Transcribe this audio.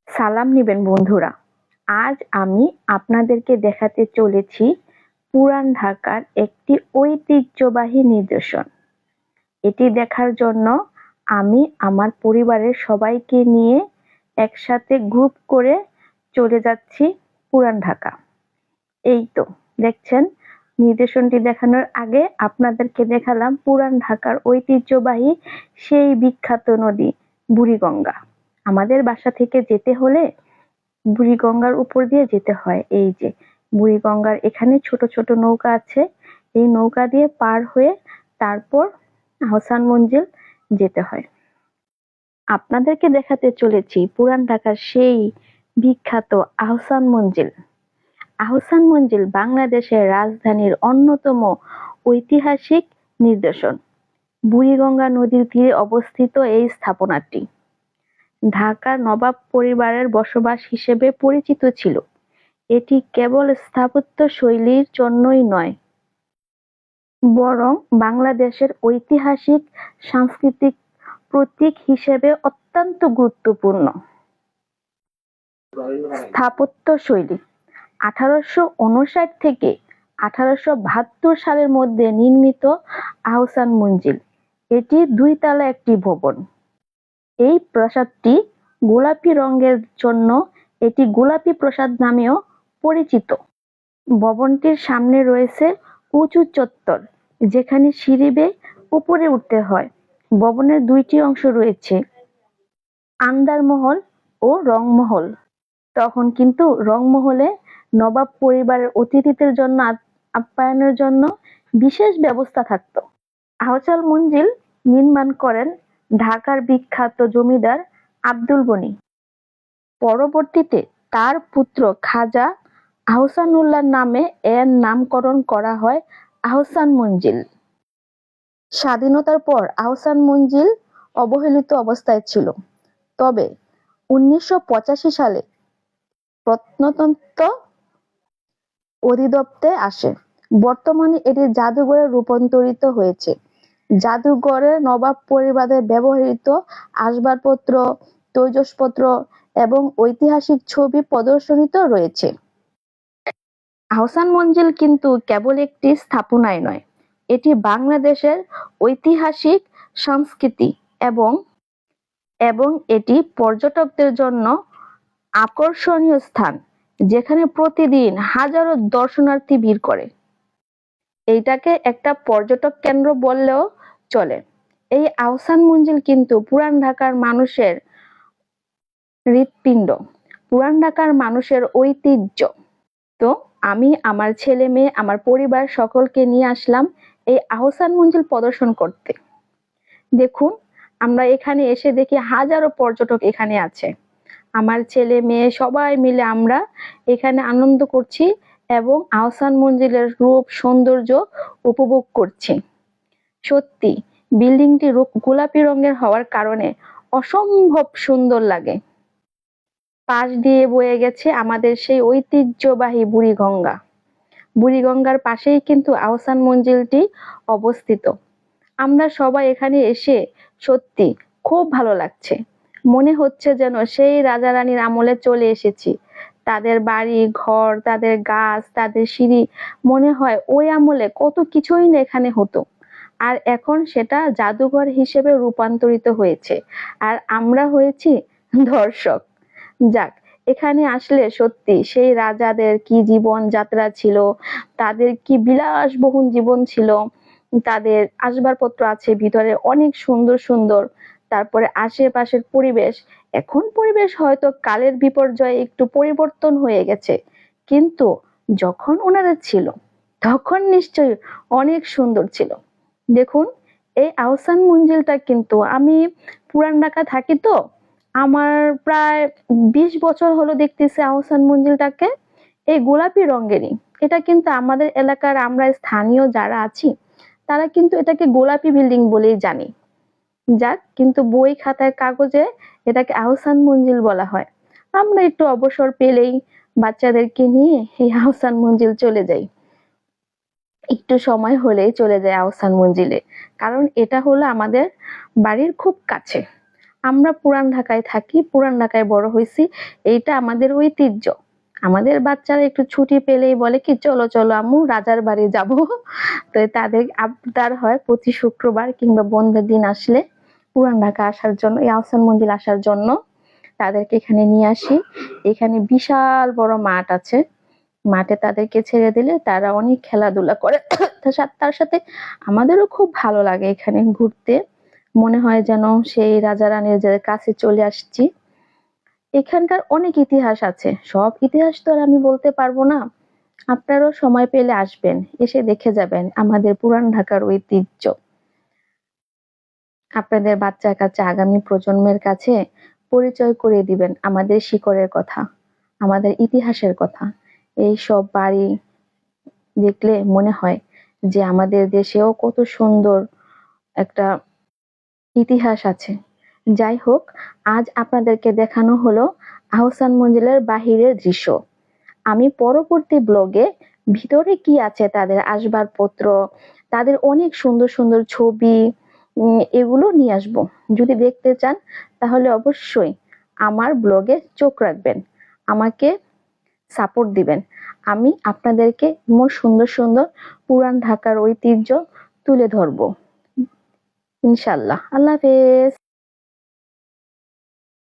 সালাম নিবেন বন্ধুরা। আজ আমি আপনাদেরকে দেখাতে চলেছি পুরান ঢাকার একটি ঐতিহ্যবাহী নিদর্শন। এটি দেখার জন্য আমি আমার পরিবারের সবাইকে নিয়ে একসাথে গ্রুপ করে চলে যাচ্ছি পুরান ঢাকা। এই তো দেখছেন, নিদর্শনটি দেখানোর আগে আপনাদেরকে দেখালাম পুরান ঢাকার ঐতিহ্যবাহী সেই বিখ্যাত নদী বুড়িগঙ্গা। আমাদের বাসা থেকে যেতে হলে বুড়িগঙ্গার উপর দিয়ে যেতে হয়। এই যে বুড়িগঙ্গার এখানে ছোট ছোট নৌকা আছে, এই নৌকা দিয়ে পার হয়ে তারপর আহসান মঞ্জিল যেতে হয়। আপনাদেরকে দেখাতে চলেছি পুরান ঢাকার সেই বিখ্যাত আহসান মঞ্জিল। আহসান মঞ্জিল বাংলাদেশের রাজধানীর অন্যতম ঐতিহাসিক নিদর্শন। বুড়িগঙ্গা নদীর তীরে অবস্থিত এই স্থাপনাটি ঢাকার নবাব পরিবারের বসবাস হিসেবে পরিচিত ছিল। এটি কেবল স্থাপত্য শৈলীর জন্যই নয়, বরং বাংলাদেশের ঐতিহাসিক সাংস্কৃতিক প্রতীক হিসেবে অত্যন্ত গুরুত্বপূর্ণ। স্থাপত্য শৈলী 1859 থেকে 1872 সালের মধ্যে নির্মিত আহসান মঞ্জিল। এটি দুই তলা একটি ভবন। এই প্রাসাদটি গোলাপি রঙের জন্য এটি গোলাপি প্রাসাদ নামেও পরিচিত। ভবনটির সামনে রয়েছে উঁচু চত্বর, যেখানে সিঁড়ি বেয়ে উপরে উঠতে হয়। ভবনের দুইটি অংশ রয়েছে, আন্দারমহল ও রংমহল। তখন কিন্তু রংমহলে নবাব পরিবারের অতিথিদের জন্য আপ্যায়নের জন্য বিশেষ ব্যবস্থা থাকত। আহসান মঞ্জিল নির্মাণ করেন ঢাকার বিখ্যাত জমিদার আব্দুল গনি। পরবর্তীতে তার পুত্র খাজা আহসানুল্লাহ নামে এর নামকরণ করা হয় আহসান মঞ্জিল। স্বাধীনতার পর আহসান মঞ্জিল অবহেলিত অবস্থায় ছিল, তবে 1985 সালে প্রত্নতত্ত্ব অধিদপ্তরে আসে। বর্তমানে এটি জাদুঘরে রূপান্তরিত হয়েছে। জাদুঘরে নবাব পরিবারের ব্যবহৃত আসবাবপত্র, তৈজসপত্র এবং ঐতিহাসিক ছবি প্রদর্শিত রয়েছে। আহসান মঞ্জিল কিন্তু কেবল একটি স্থাপনাই নয়, এটি বাংলাদেশের ঐতিহাসিক সংস্কৃতি এবং এটি পর্যটকদের জন্য আকর্ষণীয় স্থান, যেখানে প্রতিদিন হাজারো দর্শনার্থী ভিড় করে। এইটাকে একটা পর্যটক কেন্দ্র বললেও চলে। এই আহসান মঞ্জিল কিন্তু পুরান ঢাকার মানুষের হৃৎপিণ্ড, পুরান ঢাকার মানুষের ঐতিহ্য। তো আমি আমার ছেলে মেয়ে, আমার পরিবার সকলকে নিয়ে আসলাম এই আহসান মঞ্জিল প্রদর্শন করতে। দেখুন, আমরা এখানে এসে দেখি হাজারো পর্যটক এখানে আছে। আমার ছেলে মেয়ে সবাই মিলে আমরা এখানে আনন্দ করছি এবং আহসান মঞ্জিলের রূপ সৌন্দর্য উপভোগ করছি। সত্যি বিল্ডিংটি গোলাপি রঙের হওয়ার কারণে অসম্ভব সুন্দর লাগে। পাশ দিয়ে বয়ে গেছে আমাদের সেই ঐতিহ্যবাহী বুড়িগঙ্গা। বুড়িগঙ্গার পাশেই কিন্তু আহসান মঞ্জিলটি অবস্থিত। আমরা সবাই এখানে এসে সত্যি খুব ভালো লাগছে। মনে হচ্ছে যেন সেই রাজা রানীর আমলে চলে এসেছি। তাদের বাড়ি ঘর, তাদের গাছ, তাদের সিঁড়ি, মনে হয় ওই আমলে কত কিছুই না এখানে হতো, আর এখন সেটা জাদুঘর হিসেবে রূপান্তরিত হয়েছে, আর আমরা হয়েছি দর্শক। যাক, এখানে আসলে সত্যি সেই রাজাদের কি জীবন যাত্রা ছিল, তাদের কি বিলাসবহুল জীবন ছিল, তাদের আসবাবপত্র আছে ভিতরে অনেক সুন্দর সুন্দর। তারপরে আশেপাশের পরিবেশ, এখন পরিবেশ হয়তো কালের বিপর্যয়ে একটু পরিবর্তন হয়ে গেছে, কিন্তু যখন ওনারা ছিল তখন নিশ্চয়ই অনেক সুন্দর ছিল। দেখুন, এই আহসান মঞ্জিলটা কিন্তু, আমি পুরান ঢাকা থাকি তো, আমার প্রায় 20 বছর হলো দেখতেছি আহসান মঞ্জিলটাকে এই গোলাপি রঙেরই। এটা কিন্তু আমাদের এলাকার আমরা স্থানীয় যারা আছি তারা কিন্তু এটাকে গোলাপি বিল্ডিং বলেই জানি। যাক, কিন্তু বই খাতায় কাগজে এটাকে আহসান মঞ্জিল বলা হয়। আমরা একটু অবসর পেলেই বাচ্চাদেরকে নিয়ে এই আহসান মঞ্জিল চলে যাই, একটু সময় হলেই চলে যায় আহসান মঞ্জিলে, কারণ এটা হলো আমাদের বাড়ির খুব কাছে। আমরা পুরান ঢাকায় থাকি, পুরান ঢাকায় বড় হয়েছি, এইটা আমাদের ঐতিহ্য। আমাদের বাচ্চারা একটু ছুটি পেলেই বলে কি চলো চলো আম্মু রাজার বাড়ি যাব। তো তাদের আবদার হয় প্রতি শুক্রবার কিংবা বন্ধের দিন আসলে পুরান ঢাকা আসার জন্য, এই আহসান মঞ্জিল আসার জন্য তাদেরকে এখানে নিয়ে আসি। এখানে বিশাল বড় মাঠ আছে, মাঠে তাদেরকে ছেড়ে দিলে তারা অনেক খেলাধুলা করে। তার সাথে আমাদেরও খুব ভালো লাগে এখানে ঘুরতে, মনে হয় যেন সেই রাজা রানীর কাছে চলে আসছি। এখানকার অনেক ইতিহাস আছে, সব ইতিহাস তো আর আমি বলতে পারবো না। আপনারাও সময় পেলে আসবেন, এসে দেখে যাবেন আমাদের পুরান ঢাকার ঐতিহ্য। আপনাদের বাচ্চা কাচ্চা আগামী প্রজন্মের কাছে পরিচয় করে দিবেন আমাদের শিকড়ের কথা, আমাদের ইতিহাসের কথা। এই সব বাড়ি দেখলে মনে হয় যে আমাদের দেশেও কত সুন্দর একটা ইতিহাস আছে। যাই হোক, আজ আপনাদেরকে দেখানো হলো আহসান মঞ্জিলের বাহিরের দৃশ্য। আমি পরবর্তী ব্লগে ভিতরে কি আছে, তাদের আসবাবপত্র, তাদের অনেক সুন্দর সুন্দর ছবি, এগুলো নিয়ে আসবো। যদি দেখতে চান তাহলে অবশ্যই আমার ব্লগে চোখ রাখবেন, আমাকে সাপোর্ট দিবেন। আমি আপনাদেরকে মোর সুন্দর সুন্দর পুরান ঢাকার ঐতিহ্য তুলে ধরবো ইনশাল্লাহ। আল্লাহ হাফেজ।